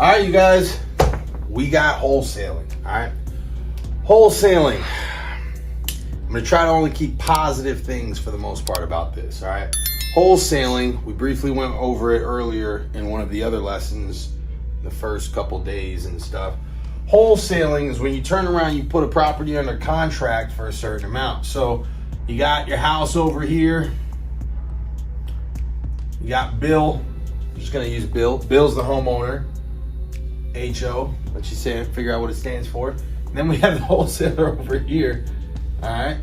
All right, you guys, we got wholesaling. All right, wholesaling. I'm gonna try to only keep positive things for the most part about this. All right, wholesaling. We briefly went over it earlier in one of the other lessons, the first couple days and stuff. Wholesaling is when you turn around, you put a property under contract for a certain amount. So you got your house over here. You got Bill. I'm just gonna use Bill. Bill's the homeowner. HO. Let you say, figure out what it stands for. And then we have the wholesaler over here. All right.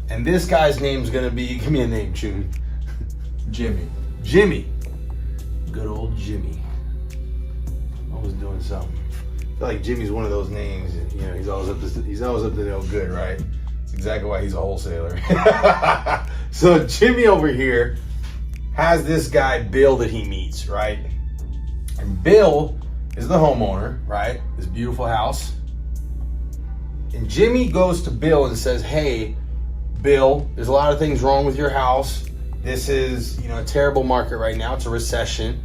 And this guy's name's gonna be, give me a name, Chun. Jimmy. Jimmy. Good old Jimmy. Always doing something. I feel like Jimmy's one of those names, you know, he's always up to no good, right? That's exactly why he's a wholesaler. So Jimmy over here has this guy, Bill, that he meets, right? And Bill is the homeowner, right? This beautiful house. And Jimmy goes to Bill and says, hey, Bill, there's a lot of things wrong with your house. This is, you know, a terrible market right now. It's a recession.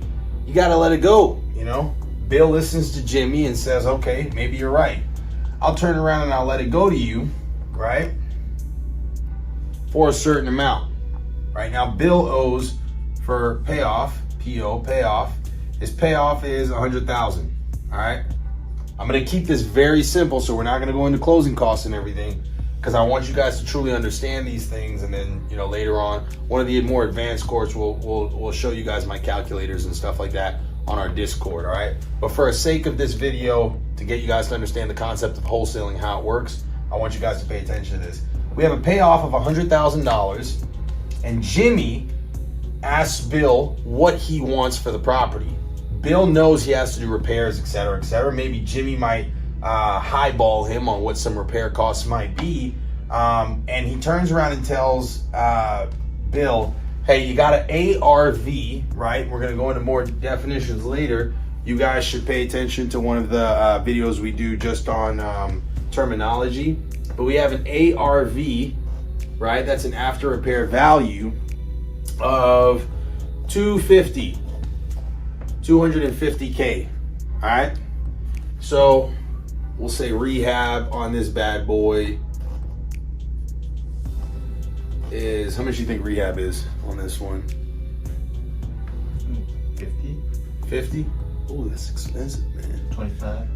You got to let it go, you know? Bill listens to Jimmy and says, okay, maybe you're right. I'll turn around and I'll let it go to you, right? For a certain amount. Right now, Bill owes for payoff, PO, payoff. His payoff is $100,000, all right? I'm going to keep this very simple, so we're not going to go into closing costs and everything, because I want you guys to truly understand these things, and then, you know, later on, one of the more advanced courses, we'll show you guys my calculators and stuff like that on our Discord, all right? But for the sake of this video, to get you guys to understand the concept of wholesaling, how it works, I want you guys to pay attention to this. We have a payoff of $100,000, and Jimmy asks Bill what he wants for the property. Bill knows he has to do repairs, et cetera, et cetera. Maybe Jimmy might highball him on what some repair costs might be. And he turns around and tells Bill, hey, you got an ARV, right? We're gonna go into more definitions later. You guys should pay attention to one of the videos we do just on terminology. But we have an ARV, right? That's an after repair value of $250K, all right? So we'll say rehab on this bad boy is, how much do you think rehab is on this one? 50? Oh, that's expensive, man. 25,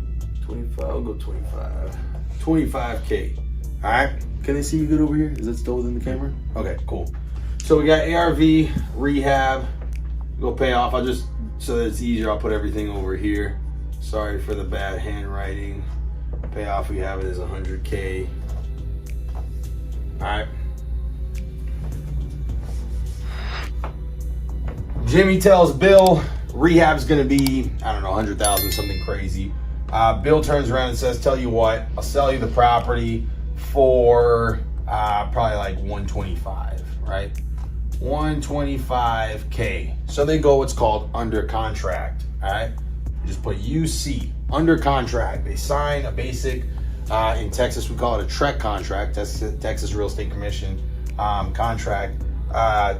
I'll go 25. 25K, all right? Can they see me good over here? Is it still within the camera? Okay, cool. So we got ARV, rehab, go pay off. I'll just, so that it's easier, I'll put everything over here. Sorry for the bad handwriting. Payoff we have it is 100K. All right. Jimmy tells Bill rehab's gonna be, I don't know, 100,000, something crazy. Bill turns around and says, tell you what, I'll sell you the property for probably like 125, right? 125K. So they go what's called under contract, all right? You just put UC, under contract. They sign a basic, in Texas we call it a TREC contract, Texas Real Estate Commission contract.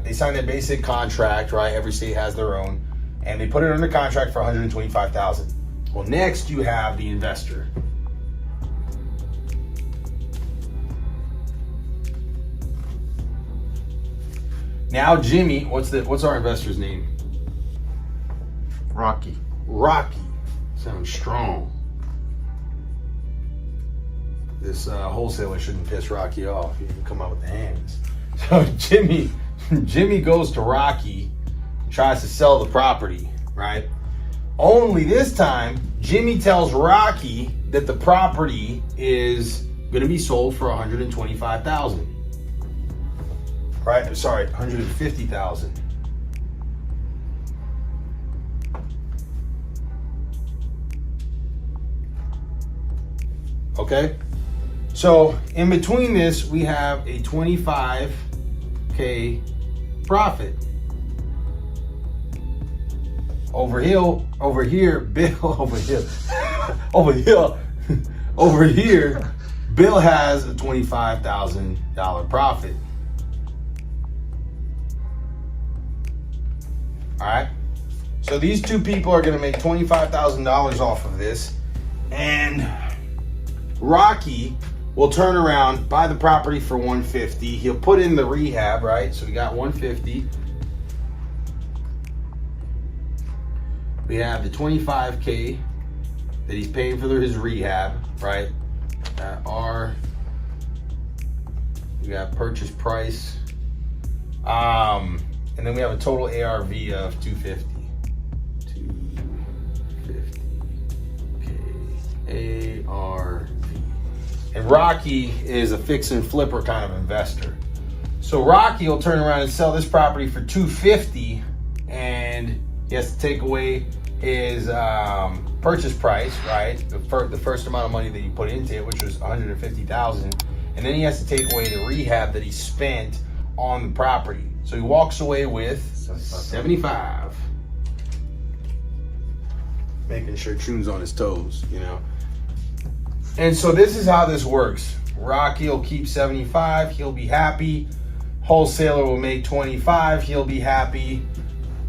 They sign their basic contract, right? Every state has their own, and they put it under contract for $125,000. Well, next you have the investor. Now Jimmy, what's our investor's name? Rocky. Rocky. Sounds strong. This wholesaler shouldn't piss Rocky off. He can come out with the hands. So Jimmy goes to Rocky, tries to sell the property, right? Only this time, Jimmy tells Rocky that the property is going to be sold for $125,000. Right? Sorry, $150,000. Okay? So in between this, we have a 25K profit. Over here, Bill, over here, Bill has a $25,000 profit. All right. So these two people are going to make $25,000 off of this. And Rocky will turn around, buy the property for $150. He'll put in the rehab, right? So we got $150. We have the $25K that he's paying for his rehab, right? We got purchase price. And then we have a total ARV of $250. $250K ARV. And Rocky is a fix and flipper kind of investor. So Rocky will turn around and sell this property for $250, and he has to take away his purchase price, right? The first amount of money that he put into it, which was $150,000, and then he has to take away the rehab that he spent on the property. So he walks away with $75. Making sure Choon's on his toes, you know. And so this is how this works. Rocky will keep $75, he'll be happy. Wholesaler will make $25, he'll be happy.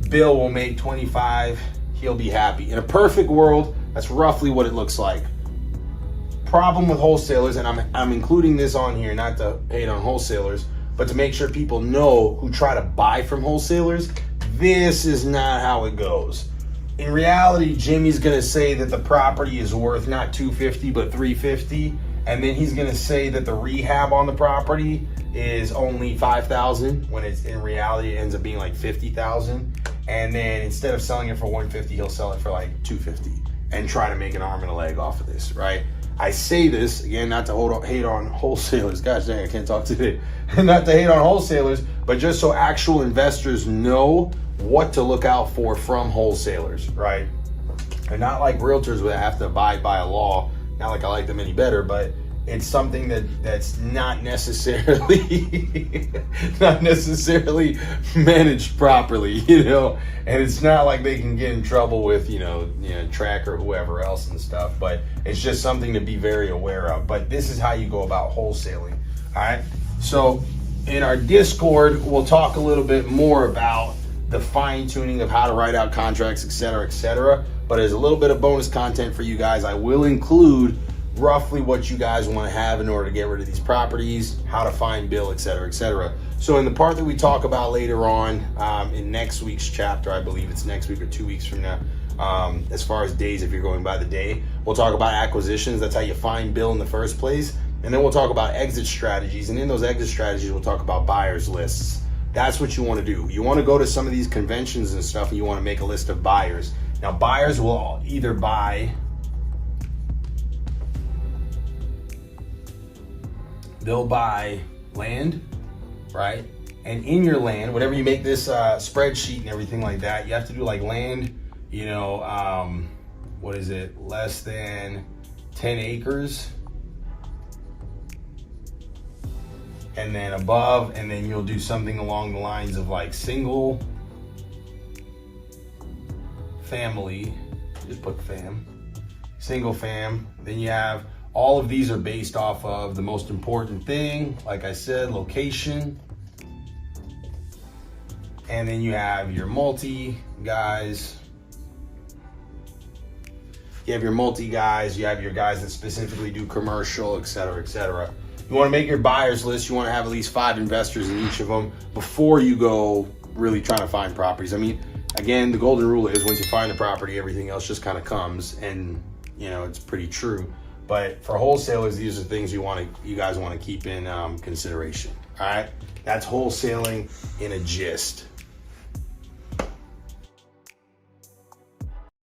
Bill will make $25, he'll be happy. In a perfect world, that's roughly what it looks like. Problem with wholesalers, and I'm including this on here not to hate on wholesalers, but to make sure people know who try to buy from wholesalers, this is not how it goes. In reality, Jimmy's gonna say that the property is worth not $250 but $350, and then he's gonna say that the rehab on the property is only $5,000 when it's in reality it ends up being like $50,000. And then instead of selling it for $150, he'll sell it for like $250 and try to make an arm and a leg off of this, right? I say this again not to hate on wholesalers. Gosh dang, I can't talk today. Not to hate on wholesalers, but just so actual investors know what to look out for from wholesalers, right? And not like realtors that have to abide by a law. Not like I like them any better, but it's something that's not necessarily managed properly, you know. And it's not like they can get in trouble with, you know, track or whoever else and stuff. But it's just something to be very aware of. But this is how you go about wholesaling. All right. So in our Discord, we'll talk a little bit more about the fine tuning of how to write out contracts, et cetera, et cetera. But as a little bit of bonus content for you guys, I will include roughly what you guys want to have in order to get rid of these properties, how to find Bill, et cetera, et cetera. So in the part that we talk about later on in next week's chapter, I believe it's next week or 2 weeks from now, as far as days, if you're going by the day, we'll talk about acquisitions. That's how you find Bill in the first place. And then we'll talk about exit strategies. And in those exit strategies, we'll talk about buyers lists. That's what you want to do. You want to go to some of these conventions and stuff, and you want to make a list of buyers. Now, buyers will either buy, they'll buy land, right? And in your land, whenever you make this spreadsheet and everything like that, you have to do like land, you know, what is it? Less than 10 acres. And then above, and then you'll do something along the lines of like single family, just put fam, single fam. Then you have, all of these are based off of the most important thing, like I said, location. And then you have your multi guys. You have your multi guys, you have your guys that specifically do commercial, et cetera, et cetera. You want to make your buyers list. You want to have at least 5 investors in each of them before you go really trying to find properties. I mean, again, the golden rule is once you find a property, everything else just kind of comes, and you know, it's pretty true. But for wholesalers, these are things you guys want to keep in consideration. All right, that's wholesaling in a gist.